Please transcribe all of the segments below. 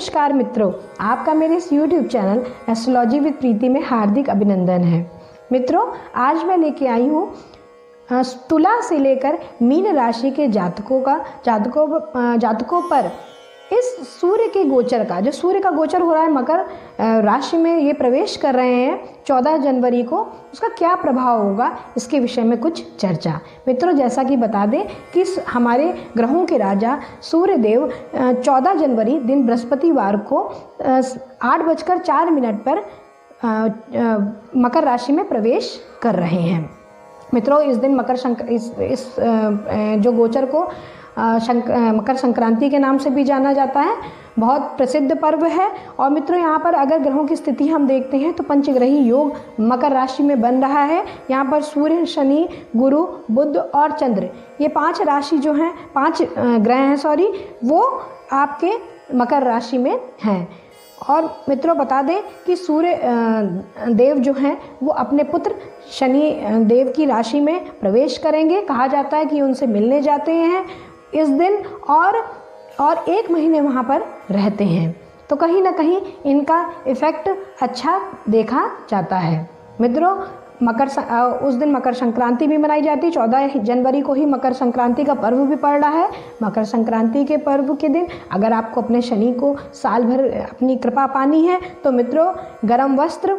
नमस्कार मित्रों, आपका मेरे इस YouTube चैनल एस्ट्रोलॉजी विद प्रीति में हार्दिक अभिनंदन है। मित्रों, आज मैं लेके आई हूँ तुला से लेकर मीन राशि के जातकों पर इस सूर्य के गोचर का, जो सूर्य का गोचर हो रहा है मकर राशि में ये प्रवेश कर रहे हैं 14 जनवरी को, उसका क्या प्रभाव होगा इसके विषय में कुछ चर्चा। मित्रों, जैसा कि बता दें कि हमारे ग्रहों के राजा सूर्य देव 14 जनवरी दिन बृहस्पतिवार को 8:04 पर मकर राशि में प्रवेश कर रहे हैं। मित्रों, इस दिन जो गोचर को मकर संक्रांति के नाम से भी जाना जाता है, बहुत प्रसिद्ध पर्व है। और मित्रों, यहाँ पर अगर ग्रहों की स्थिति हम देखते हैं तो पंचग्रही योग मकर राशि में बन रहा है। यहाँ पर सूर्य, शनि, गुरु, बुध और चंद्र, ये 5 राशि जो हैं, 5 ग्रह हैं वो आपके मकर राशि में हैं। और मित्रों, बता दें कि सूर्य देव जो हैं वो अपने पुत्र शनि देव की राशि में प्रवेश करेंगे। कहा जाता है कि उनसे मिलने जाते हैं इस दिन और 1 महीने वहाँ पर रहते हैं, तो कहीं ना कहीं इनका इफ़ेक्ट अच्छा देखा जाता है। मित्रों, उस दिन मकर संक्रांति भी मनाई जाती है। 14 जनवरी को ही मकर संक्रांति का पर्व भी पड़ रहा है। मकर संक्रांति के पर्व के दिन अगर आपको अपने शनि को साल भर अपनी कृपा पानी है तो मित्रों, गर्म वस्त्र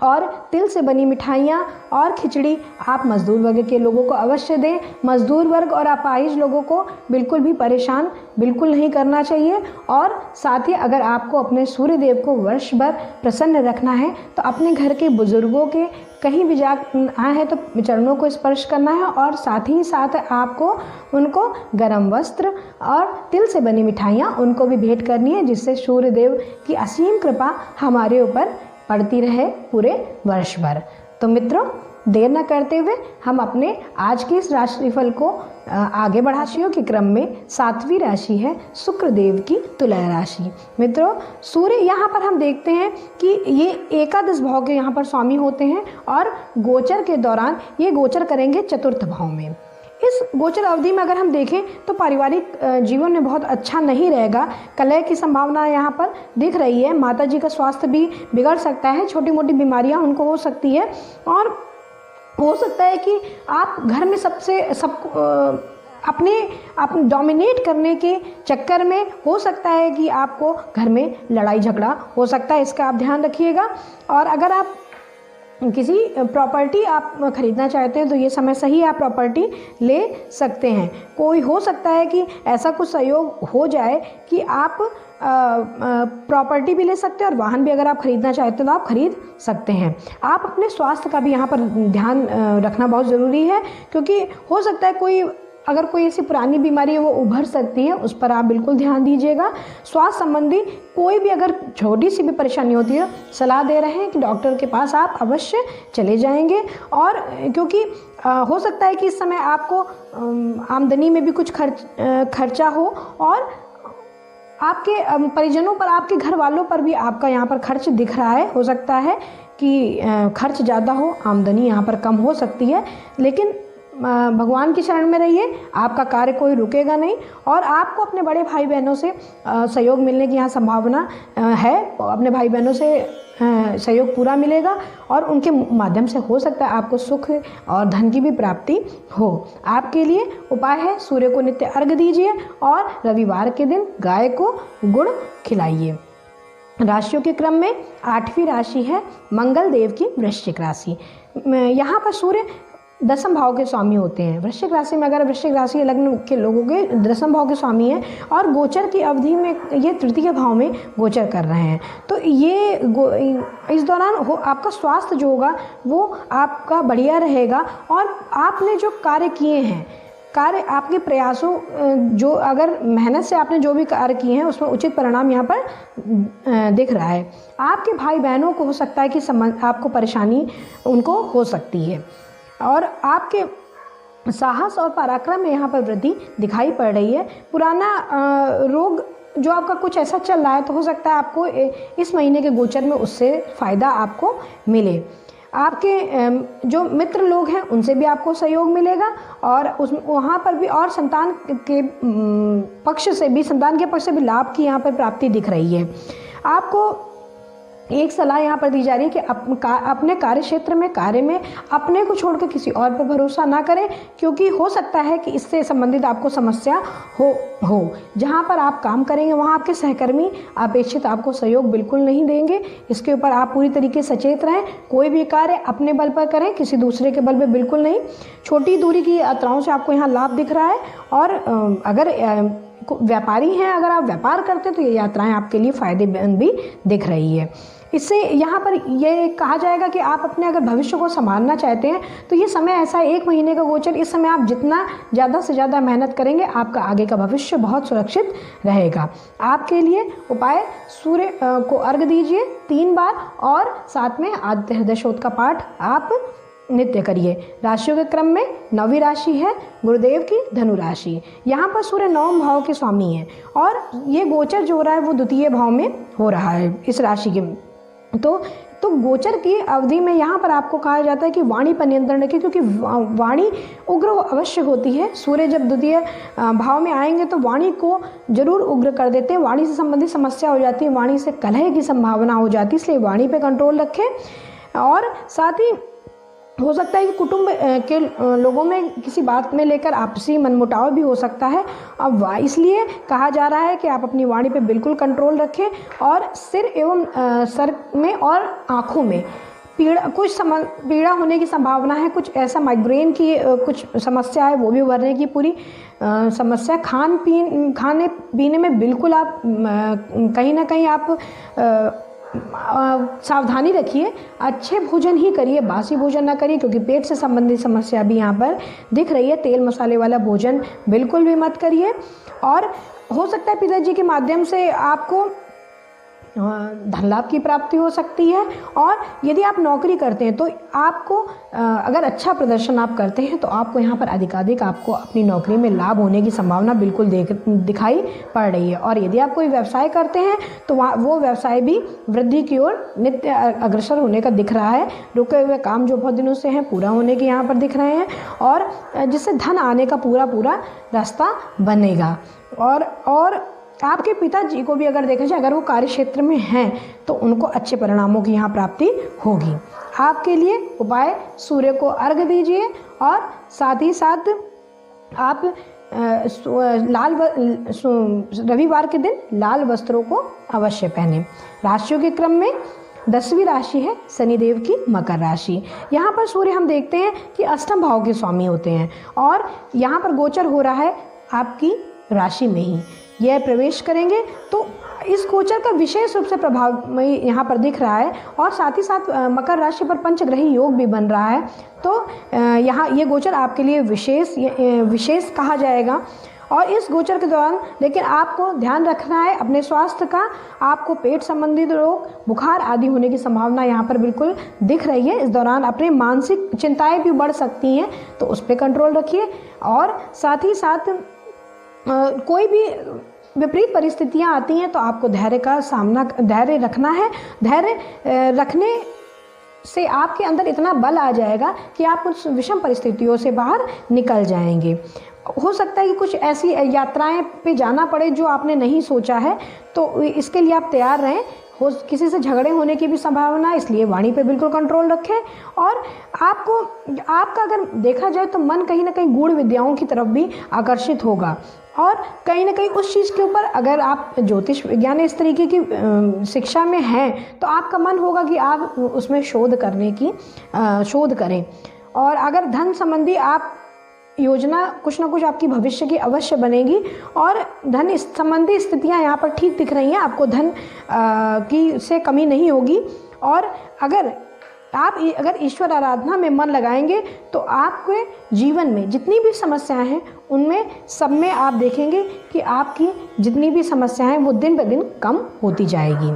और तिल से बनी मिठाइयाँ और खिचड़ी आप मजदूर वर्ग के लोगों को अवश्य दें। मजदूर वर्ग और अपाहिज लोगों को बिल्कुल भी परेशान बिल्कुल नहीं करना चाहिए। और साथ ही अगर आपको अपने सूर्य देव को वर्ष भर प्रसन्न रखना है तो अपने घर के बुजुर्गों के कहीं भी जा आए हैं तो चरणों को स्पर्श करना है और साथ ही साथ आपको उनको गर्म वस्त्र और तिल से बनी मिठाइयाँ उनको भी भेंट करनी है, जिससे सूर्य देव की असीम कृपा हमारे ऊपर पड़ती रहे पूरे वर्ष भर। तो मित्रों, देर न करते हुए हम अपने आज के इस राशिफल को आगे राशियों के क्रम में 7वीं राशि है शुक्र देव की तुला राशि। मित्रों, सूर्य यहाँ पर हम देखते हैं कि ये एकादश भाव के यहाँ पर स्वामी होते हैं और गोचर के दौरान ये गोचर करेंगे चतुर्थ भाव में। इस गोचर अवधि में अगर हम देखें तो पारिवारिक जीवन में बहुत अच्छा नहीं रहेगा। कलह की संभावना यहाँ पर दिख रही है। माता जी का स्वास्थ्य भी बिगड़ सकता है, छोटी मोटी बीमारियाँ उनको हो सकती है और हो सकता है कि आप घर में अपने डोमिनेट करने के चक्कर में हो सकता है कि आपको घर में लड़ाई झगड़ा हो सकता है। इसका आप ध्यान रखिएगा। और अगर आप किसी प्रॉपर्टी आप खरीदना चाहते हैं तो ये समय सही आप प्रॉपर्टी ले सकते हैं। कोई हो सकता है कि ऐसा कुछ सहयोग हो जाए कि आप प्रॉपर्टी भी ले सकते हैं और वाहन भी अगर आप खरीदना चाहते हैं तो आप खरीद सकते हैं। आप अपने स्वास्थ्य का भी यहाँ पर ध्यान रखना बहुत ज़रूरी है, क्योंकि हो सकता है अगर कोई ऐसी पुरानी बीमारी है वो उभर सकती है, उस पर आप बिल्कुल ध्यान दीजिएगा। स्वास्थ्य संबंधी कोई भी अगर छोटी सी भी परेशानी होती है, सलाह दे रहे हैं कि डॉक्टर के पास आप अवश्य चले जाएंगे। और क्योंकि हो सकता है कि इस समय आपको आमदनी में भी कुछ खर्चा हो और आपके परिजनों पर, आपके घर वालों पर भी आपका यहाँ पर खर्च दिख रहा है। हो सकता है कि खर्च ज़्यादा हो, आमदनी यहाँ पर कम हो सकती है, लेकिन भगवान की शरण में रहिए, आपका कार्य कोई रुकेगा नहीं और आपको अपने बड़े भाई बहनों से सहयोग मिलने की यहाँ संभावना है। अपने भाई बहनों से सहयोग पूरा मिलेगा और उनके माध्यम से हो सकता है आपको सुख और धन की भी प्राप्ति हो। आपके लिए उपाय है, सूर्य को नित्य अर्घ्य दीजिए और रविवार के दिन गाय को गुड़ खिलाइए। राशियों के क्रम में 8वीं राशि है मंगल देव की वृश्चिक राशि। यहाँ पर सूर्य 10वें भाव के स्वामी होते हैं। वृश्चिक राशि में अगर वृश्चिक राशि लग्न के लोगों के 10वें भाव के स्वामी हैं और गोचर की अवधि में ये 3य भाव में गोचर कर रहे हैं, तो ये इस दौरान आपका स्वास्थ्य जो होगा वो आपका बढ़िया रहेगा। और आपने जो कार्य किए हैं, आपके प्रयासों जो अगर मेहनत से आपने जो भी कार्य किए हैं उसमें उचित परिणाम यहाँ पर दिख रहा है। आपके भाई बहनों को हो सकता है कि आपको परेशानी उनको हो सकती है और आपके साहस और पराक्रम में यहाँ पर वृद्धि दिखाई पड़ रही है। पुराना रोग जो आपका कुछ ऐसा चल रहा है तो हो सकता है आपको इस महीने के गोचर में उससे फ़ायदा आपको मिले। आपके जो मित्र लोग हैं उनसे भी आपको सहयोग मिलेगा, और उस वहाँ पर भी, और संतान के पक्ष से भी, संतान के पक्ष से भी लाभ की यहाँ पर प्राप्ति दिख रही है। आपको एक सलाह यहाँ पर दी जा रही है कि अपने कार्य क्षेत्र में, कार्य में अपने को छोड़कर किसी और पर भरोसा ना करें, क्योंकि हो सकता है कि इससे संबंधित आपको समस्या हो। जहाँ पर आप काम करेंगे वहाँ आपके सहकर्मी अपेक्षित आपको सहयोग बिल्कुल नहीं देंगे। इसके ऊपर आप पूरी तरीके से सचेत रहें। कोई भी कार्य अपने बल पर करें, किसी दूसरे के बल पर बिल्कुल नहीं। छोटी दूरी की यात्राओं से आपको यहाँ लाभ दिख रहा है, और अगर व्यापारी हैं, अगर आप व्यापार करते हैं तो ये यात्राएं आपके लिए फ़ायदेमंद भी दिख रही है। इससे यहाँ पर ये कहा जाएगा कि आप अपने अगर भविष्य को संभालना चाहते हैं तो ये समय ऐसा है, 1 महीने का गोचर, इस समय आप जितना ज़्यादा से ज़्यादा मेहनत करेंगे आपका आगे का भविष्य बहुत सुरक्षित रहेगा। आपके लिए उपाय, सूर्य को अर्घ्य दीजिए 3 बार, और साथ में आदित्य हृदय शोध का पाठ आप नित्य करिए। राशियों के क्रम में 9वीं राशि है गुरुदेव की धनु राशि। यहाँ पर सूर्य 9वें भाव के स्वामी हैं, और ये गोचर जो हो रहा है वो 2य भाव में हो रहा है इस राशि के। तो गोचर की अवधि में यहाँ पर आपको कहा जाता है कि वाणी पर नियंत्रण रखिए, क्योंकि वाणी उग्र अवश्य होती है। सूर्य जब 2य भाव में आएंगे तो वाणी को जरूर उग्र कर देते हैं, वाणी से संबंधित समस्या हो जाती है, वाणी से कलह की संभावना हो जाती है, इसलिए वाणी पे कंट्रोल रखें। और साथ ही हो सकता है कि कुटुंब के लोगों में किसी बात में लेकर आपसी मनमुटाव भी हो सकता है। अब इसलिए कहा जा रहा है कि आप अपनी वाणी पे बिल्कुल कंट्रोल रखें, और सिर एवं सर में और आँखों में पीड़ा होने की संभावना है। कुछ ऐसा माइग्रेन की कुछ समस्या है, वो भी उभरने की पूरी समस्या। खाने पीने में बिल्कुल आप कहीं ना कहीं आप सावधानी रखिए, अच्छे भोजन ही करिए, बासी भोजन ना करिए, क्योंकि पेट से संबंधित समस्या भी यहाँ पर दिख रही है। तेल मसाले वाला भोजन बिल्कुल भी मत करिए। और हो सकता है पिताजी के माध्यम से आपको धन लाभ की प्राप्ति हो सकती है। और यदि आप नौकरी करते हैं तो आपको अगर अच्छा प्रदर्शन आप करते हैं तो आपको यहाँ पर अधिकाधिक आपको अपनी नौकरी में लाभ होने की संभावना बिल्कुल दिखाई पड़ रही है। और यदि आप कोई व्यवसाय करते हैं तो वो व्यवसाय भी वृद्धि की ओर नित्य अग्रसर होने का दिख रहा है। रुके हुए काम जो बहुत दिनों से हैं पूरा होने के यहाँ पर दिख रहे हैं, और जिससे धन आने का पूरा रास्ता बनेगा। और आपके पिताजी को भी अगर देखा जाए, अगर वो कार्य क्षेत्र में हैं तो उनको अच्छे परिणामों की यहाँ प्राप्ति होगी। आपके लिए उपाय, सूर्य को अर्घ्य दीजिए, और साथ ही साथ आप रविवार के दिन लाल वस्त्रों को अवश्य पहने। राशियों के क्रम में 10वीं राशि है शनिदेव की मकर राशि। यहाँ पर सूर्य हम देखते हैं कि 8वें भाव के स्वामी होते हैं, और यहाँ पर गोचर हो रहा है आपकी राशि में ही यह प्रवेश करेंगे। तो इस गोचर का विशेष रूप से प्रभाव यहाँ पर दिख रहा है, और साथ ही साथ मकर राशि पर पंचग्रही योग भी बन रहा है। तो यहाँ ये गोचर आपके लिए विशेष कहा जाएगा। और इस गोचर के दौरान लेकिन आपको ध्यान रखना है अपने स्वास्थ्य का। आपको पेट संबंधित रोग, बुखार आदि होने की संभावना यहाँ पर बिल्कुल दिख रही है। इस दौरान अपने मानसिक चिंताएं भी बढ़ सकती हैं, तो उस पर कंट्रोल रखिए। और साथ ही साथ कोई भी विपरीत परिस्थितियां आती हैं तो आपको धैर्य रखना है। धैर्य रखने से आपके अंदर इतना बल आ जाएगा कि आप उस विषम परिस्थितियों से बाहर निकल जाएंगे। हो सकता है कि कुछ ऐसी यात्राएं पे जाना पड़े जो आपने नहीं सोचा है, तो इसके लिए आप तैयार रहें। किसी से झगड़े होने की भी संभावना है, इसलिए वाणी पे बिल्कुल कंट्रोल रखें। और आपका अगर देखा जाए तो मन कहीं ना कहीं गूढ़ विद्याओं की तरफ भी आकर्षित होगा, और कहीं ना कहीं उस चीज़ के ऊपर अगर आप ज्योतिष विज्ञान इस तरीके की शिक्षा में हैं तो आपका मन होगा कि आप उसमें शोध करें। और अगर धन संबंधी आप योजना कुछ ना कुछ आपकी भविष्य की अवश्य बनेगी, और धन संबंधी स्थितियां यहाँ पर ठीक दिख रही हैं। आपको धन की से कमी नहीं होगी। और अगर ईश्वर आराधना में मन लगाएंगे तो आपके जीवन में जितनी भी समस्याएं हैं उनमें सब में आप देखेंगे कि आपकी जितनी भी समस्याएं हैं वो दिन ब दिन कम होती जाएगी।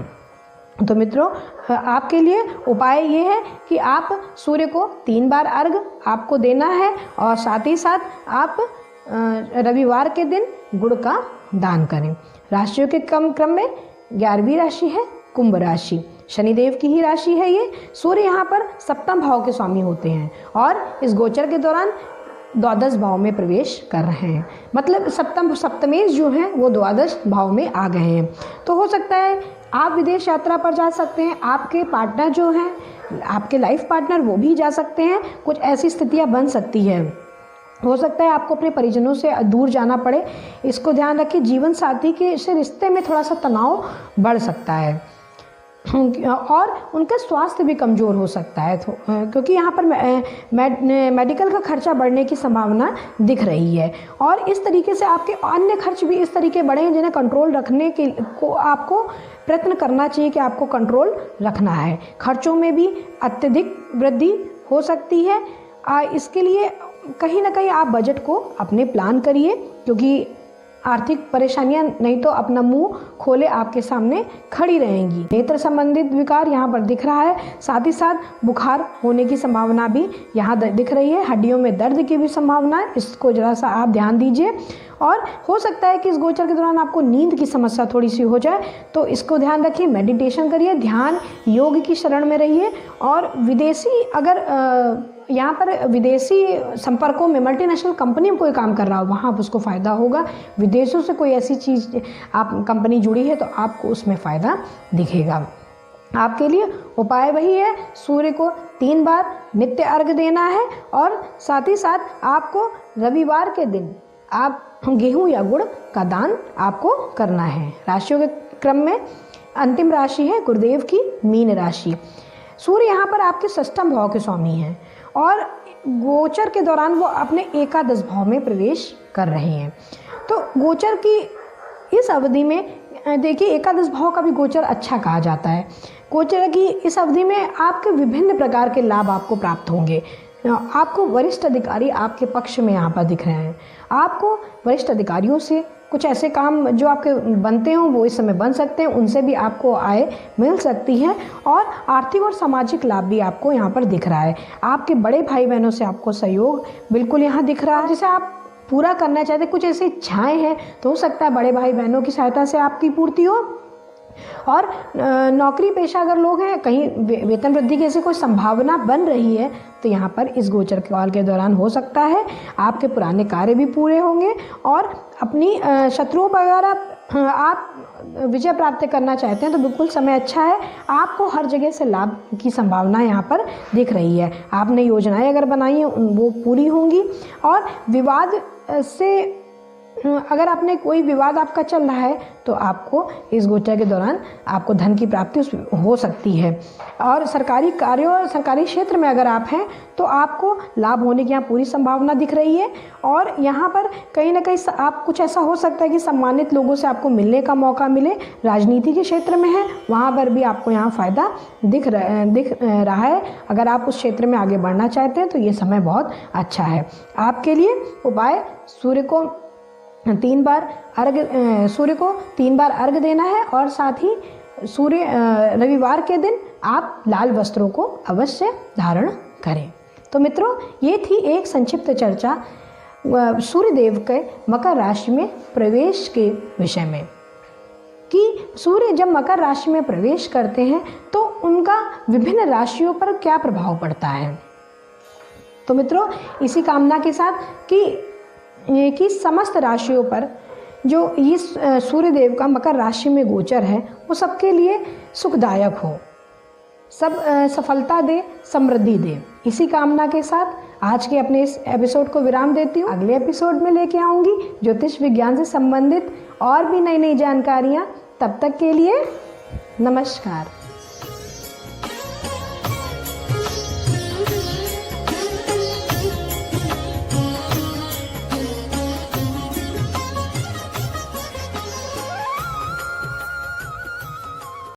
तो मित्रों, आपके लिए उपाय ये है कि आप सूर्य को 3 बार अर्घ्य आपको देना है, और साथ ही साथ आप रविवार के दिन गुड़ का दान करें। राशियों के क्रम में 11वीं राशि है कुंभ राशि। शनिदेव की ही राशि है ये। सूर्य यहाँ पर सप्तम भाव के स्वामी होते हैं और इस गोचर के दौरान द्वादश भाव में प्रवेश कर रहे हैं, मतलब सप्तमेश जो हैं वो द्वादश भाव में आ गए हैं। तो हो सकता है आप विदेश यात्रा पर जा सकते हैं, आपके पार्टनर जो हैं, आपके लाइफ पार्टनर वो भी जा सकते हैं, कुछ ऐसी स्थितियां बन सकती है। हो सकता है आपको अपने परिजनों से दूर जाना पड़े, इसको ध्यान रखिए। जीवन साथी के से रिश्ते में थोड़ा सा तनाव बढ़ सकता है और उनका स्वास्थ्य भी कमज़ोर हो सकता है, क्योंकि यहाँ पर मेडिकल का खर्चा बढ़ने की संभावना दिख रही है। और इस तरीके से आपके अन्य खर्च भी इस तरीके बढ़े हैं जिन्हें कंट्रोल रखने के को आपको प्रयत्न करना चाहिए कि आपको कंट्रोल रखना है। खर्चों में भी अत्यधिक वृद्धि हो सकती है। इसके लिए कहीं ना कहीं आप बजट को अपने प्लान करिए, क्योंकि आर्थिक परेशानियां नहीं तो अपना मुंह खोले आपके सामने खड़ी रहेंगी। नेत्र संबंधित विकार यहाँ पर दिख रहा है, साथ ही साथ बुखार होने की संभावना भी यहाँ दिख रही है। हड्डियों में दर्द की भी संभावना है, इसको जरा सा आप ध्यान दीजिए। और हो सकता है कि इस गोचर के दौरान आपको नींद की समस्या थोड़ी सी हो जाए, तो इसको ध्यान रखिए। मेडिटेशन करिए, ध्यान योग की शरण में रहिए। और विदेशी अगर यहाँ पर विदेशी संपर्कों में मल्टीनेशनल कंपनी में कोई काम कर रहा हो, वहाँ पर उसको फ़ायदा होगा। विदेशों से कोई ऐसी चीज़ आप कंपनी जुड़ी है तो आपको उसमें फ़ायदा दिखेगा। आपके लिए उपाय वही है, सूर्य को 3 बार नित्य अर्घ्य देना है और साथ ही साथ आपको रविवार के दिन आप गेहूं या गुड़ का दान आपको करना है। राशियों के क्रम में अंतिम राशि है गुरुदेव की मीन राशि। सूर्य यहाँ पर आपके षष्ठम भाव के स्वामी हैं और गोचर के दौरान वो अपने एकादश भाव में प्रवेश कर रहे हैं। तो गोचर की इस अवधि में देखिए, एकादश भाव का भी गोचर अच्छा कहा जाता है। गोचर की इस अवधि में आपके विभिन्न प्रकार के लाभ आपको प्राप्त होंगे। आपको वरिष्ठ अधिकारी आपके पक्ष में यहाँ पर दिख रहे हैं। आपको वरिष्ठ अधिकारियों से कुछ ऐसे काम जो आपके बनते हों वो इस समय बन सकते हैं, उनसे भी आपको आय मिल सकती है। और आर्थिक और सामाजिक लाभ भी आपको यहाँ पर दिख रहा है। आपके बड़े भाई बहनों से आपको सहयोग बिल्कुल यहाँ दिख रहा है। जैसे आप पूरा करना चाहते, कुछ ऐसी इच्छाएँ हैं तो हो सकता है बड़े भाई बहनों की सहायता से आपकी पूर्ति हो। और नौकरी पेशा अगर लोग हैं, कहीं वेतन वृद्धि की ऐसी कोई संभावना बन रही है तो यहाँ पर इस गोचर काल के दौरान हो सकता है आपके पुराने कार्य भी पूरे होंगे। और अपनी शत्रुओं पर अगर आप विजय प्राप्त करना चाहते हैं तो बिल्कुल समय अच्छा है। आपको हर जगह से लाभ की संभावना यहाँ पर दिख रही है। आपने योजनाएं अगर बनाई हैं वो पूरी होंगी। और विवाद से अगर आपने कोई विवाद आपका चल रहा है तो आपको इस गोचर के दौरान आपको धन की प्राप्ति हो सकती है। और सरकारी कार्यों और सरकारी क्षेत्र में अगर आप हैं तो आपको लाभ होने की यहाँ पूरी संभावना दिख रही है। और यहाँ पर कहीं ना कहीं आप कुछ ऐसा हो सकता है कि सम्मानित लोगों से आपको मिलने का मौका मिले। राजनीति के क्षेत्र में है वहाँ पर भी आपको यहाँ फ़ायदा दिख रहा है। अगर आप उस क्षेत्र में आगे बढ़ना चाहते हैं तो ये समय बहुत अच्छा है आपके लिए। उपाय, सूर्य को 3 बार अर्घ्य देना है और साथ ही रविवार के दिन आप लाल वस्त्रों को अवश्य धारण करें। तो मित्रों, ये थी एक संक्षिप्त चर्चा सूर्यदेव के मकर राशि में प्रवेश के विषय में, कि सूर्य जब मकर राशि में प्रवेश करते हैं तो उनका विभिन्न राशियों पर क्या प्रभाव पड़ता है। तो मित्रों, इसी कामना के साथ कि समस्त राशियों पर जो इस सूर्यदेव का मकर राशि में गोचर है वो सबके लिए सुखदायक हो, सब सफलता दे, समृद्धि दे। इसी कामना के साथ आज के अपने इस एपिसोड को विराम देती हूँ। अगले एपिसोड में लेके आऊँगी ज्योतिष विज्ञान से संबंधित और भी नई नई जानकारियाँ। तब तक के लिए नमस्कार।